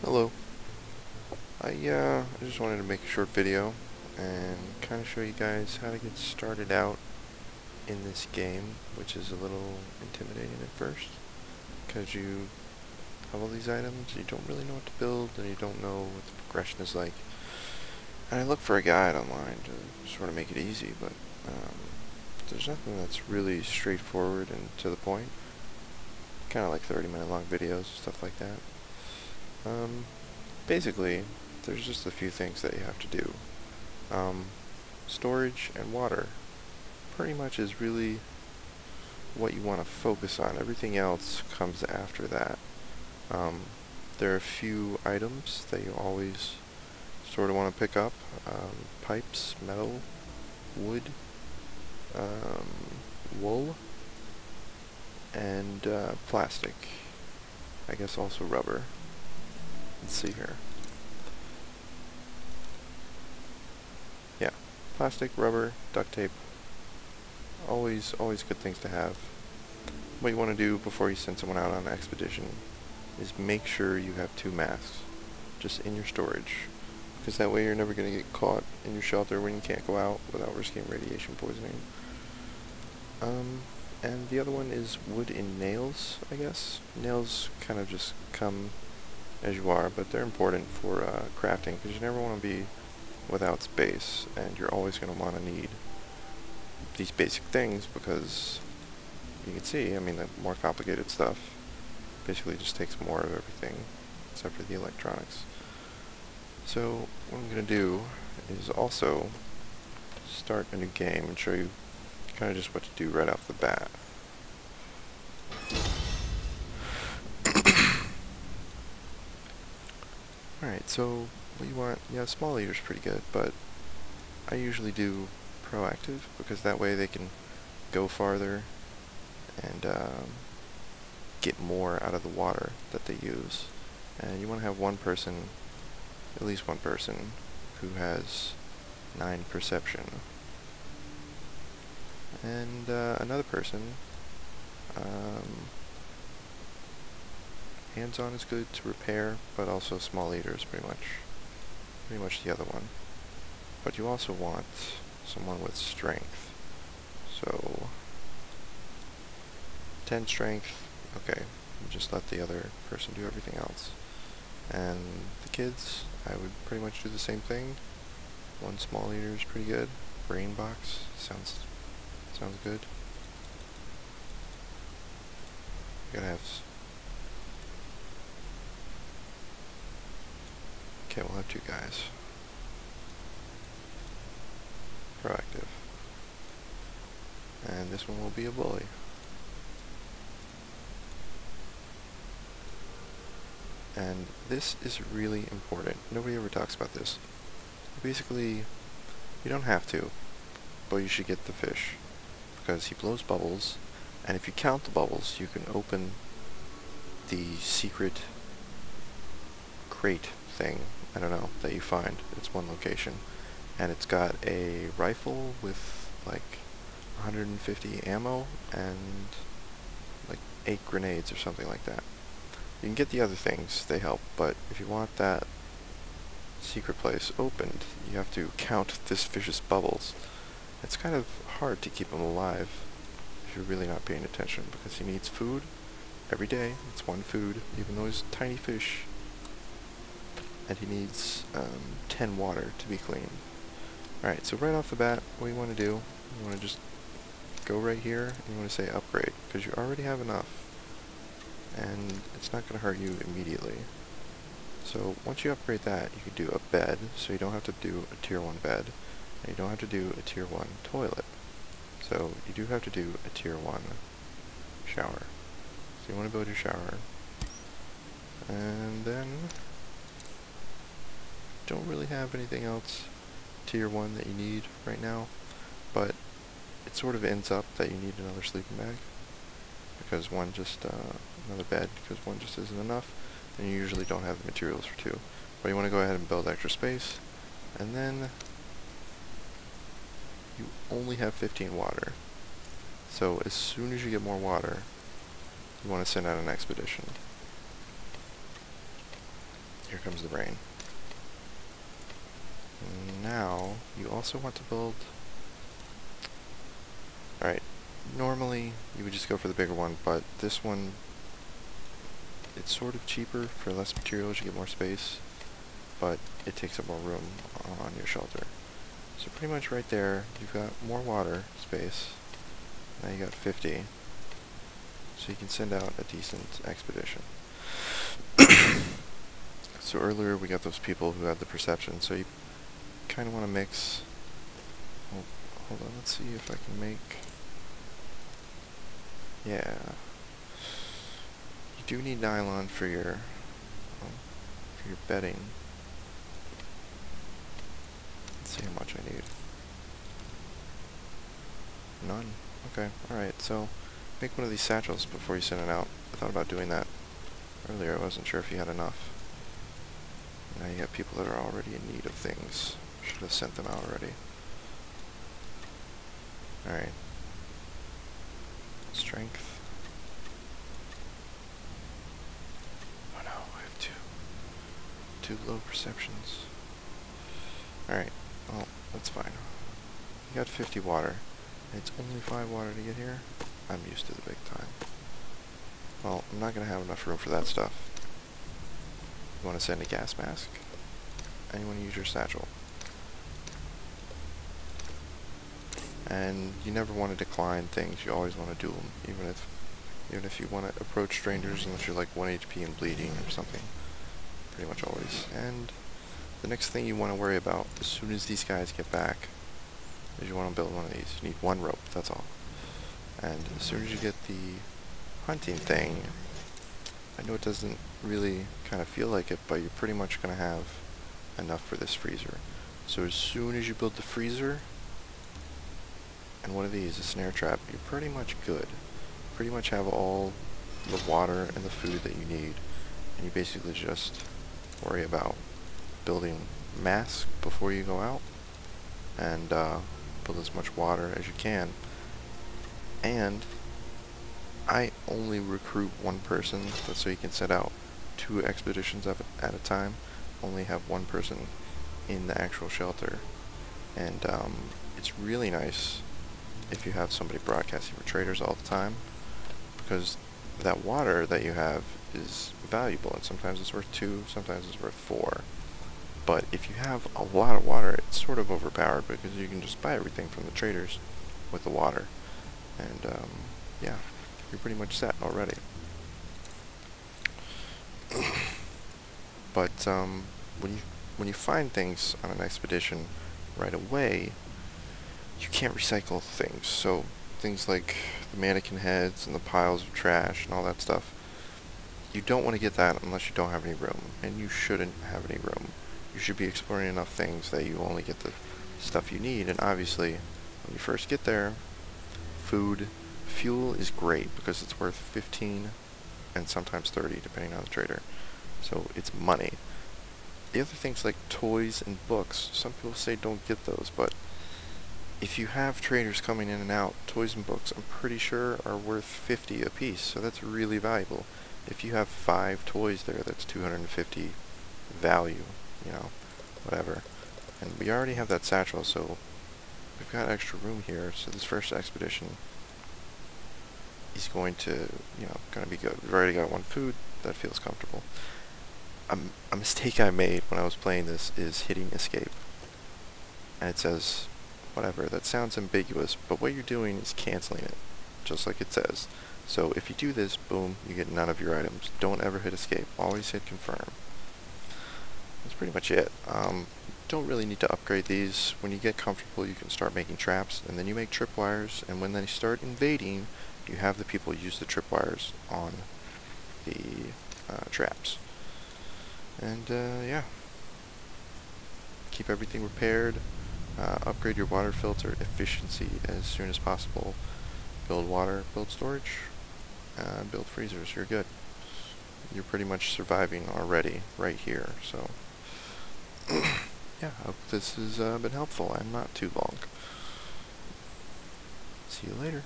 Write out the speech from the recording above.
Hello. I just wanted to make a short video and kind of show you guys how to get started out in this game, which is a little intimidating at first because you have all these items, you don't really know what to build, and you don't know what the progression is like. And I looked for a guide online to sort of make it easy, but there's nothing that's really straightforward and to the point. Kind of like 30-minute long videos, stuff like that. Basically, there's just a few things that you have to do. Storage and water pretty much is really what you want to focus on. Everything else comes after that. There are a few items that you always sort of want to pick up. Pipes, metal, wood, wool, and plastic. I guess also rubber. Let's see here. Yeah, plastic, rubber, duct tape. Always good things to have. What you want to do before you send someone out on an expedition is make sure you have 2 masks just in your storage, because that way you're never going to get caught in your shelter when you can't go out without risking radiation poisoning. And the other one is wood and nails, I guess. Nails kind of just come as you are, but they're important for crafting, because you never want to be without space, and you're always going to want to need these basic things, because you can see, I mean, the more complicated stuff basically just takes more of everything, except for the electronics. So what I'm going to do is also start a new game and show you kind of just what to do right off the bat. Alright, so what you want, yeah, small eater's pretty good, but I usually do proactive, because that way they can go farther and get more out of the water that they use. And you want to have one person, at least one person, who has 9 perception. And another person, hands-on is good to repair, but also small eater is pretty much the other one. But you also want someone with strength. So 10 strength, okay, just let the other person do everything else. And the kids, I would pretty much do the same thing. 1 small eater is pretty good. Brain box sounds good. You gotta have. Okay, we'll have 2 guys. Proactive. And this one will be a bully. And this is really important. Nobody ever talks about this. Basically, you don't have to, but you should get the fish, because he blows bubbles, and if you count the bubbles, you can open the secret crate thing, I don't know, that you find. It's one location, and it's got a rifle with like 150 ammo and like 8 grenades or something like that. You can get the other things, they help, but if you want that secret place opened, you have to count this fish's bubbles. It's kind of hard to keep him alive if you're really not paying attention, because he needs food every day. It's 1 food, even though he's a tiny fish. And he needs 10 water to be clean. Alright, so right off the bat, what you want to do, you want to just go right here, and you want to say upgrade, because you already have enough. And it's not going to hurt you immediately. So once you upgrade that, you can do a bed, so you don't have to do a tier 1 bed, and you don't have to do a tier 1 toilet. So you do have to do a tier 1 shower. So you want to build your shower, and then don't really have anything else tier 1 that you need right now, but it sort of ends up that you need another sleeping bag, because another bed, because 1 just isn't enough, and you usually don't have the materials for 2. But you want to go ahead and build extra space, and then you only have 15 water. So as soon as you get more water, you want to send out an expedition. Here comes the rain. Now, you also want to build... Alright, normally you would just go for the bigger one, but this one, it's sort of cheaper for less materials, you get more space, but it takes up more room on your shelter. So pretty much right there, you've got more water space. Now you got 50. So you can send out a decent expedition. So earlier we got those people who had the perception, so you kind of want to mix... Oh, hold on, let's see if I can make... Yeah. You do need nylon for your bedding. Let's see how much I need. None. Okay, alright, so make one of these satchels before you send it out. I thought about doing that earlier, I wasn't sure if you had enough. Now you got people that are already in need of things. Should have sent them out already. Alright. Strength. Oh no, I have two low perceptions. Alright, well, that's fine. You got 50 water. It's only 5 water to get here. I'm used to the big time. Well, I'm not going to have enough room for that stuff. You want to send a gas mask? And you want to use your satchel. And you never want to decline things, you always want to do them, even if you want to approach strangers unless you're like 1 HP and bleeding or something. Pretty much always. And the next thing you want to worry about as soon as these guys get back is you want to build one of these. You need 1 rope, that's all. And as soon as you get the hunting thing, I know it doesn't really kind of feel like it, but you're pretty much going to have enough for this freezer. So as soon as you build the freezer, and one of these, a snare trap, you're pretty much good. Pretty much have all the water and the food that you need, and you basically just worry about building masks before you go out, and build as much water as you can. And I only recruit 1 person, so you can set out 2 expeditions at a time. Only have 1 person in the actual shelter, and it's really nice if you have somebody broadcasting for traders all the time, because that water that you have is valuable, and sometimes it's worth 2, sometimes it's worth 4. But if you have a lot of water, it's sort of overpowered, because you can just buy everything from the traders with the water, and yeah, you're pretty much set already. But when you find things on an expedition right away, you can't recycle things. So things like the mannequin heads and the piles of trash and all that stuff, you don't want to get that unless you don't have any room, and you shouldn't have any room. You should be exploring enough things that you only get the stuff you need, and obviously when you first get there, fuel is great because it's worth 15 and sometimes 30 depending on the trader, so it's money. The other things like toys and books, some people say don't get those, but if you have traders coming in and out, toys and books, I'm pretty sure are worth 50 a piece, so that's really valuable. If you have 5 toys there, that's 250 value, you know, whatever. And we already have that satchel, so we've got extra room here, so this first expedition is going to, you know, gonna be good. We've already got 1 food, that feels comfortable. A mistake I made when I was playing this is hitting escape. And it says, whatever, that sounds ambiguous, but what you're doing is canceling it, just like it says. So if you do this, boom, you get none of your items. Don't ever hit escape, always hit confirm. That's pretty much it. Don't really need to upgrade these. When you get comfortable, you can start making traps, and then you make tripwires, and when they start invading, you have the people use the tripwires on the traps. And yeah, keep everything repaired. Upgrade your water filter efficiency as soon as possible. Build water, build storage, build freezers. You're good. You're pretty much surviving already right here. So yeah, I hope this has been helpful and not too long. See you later.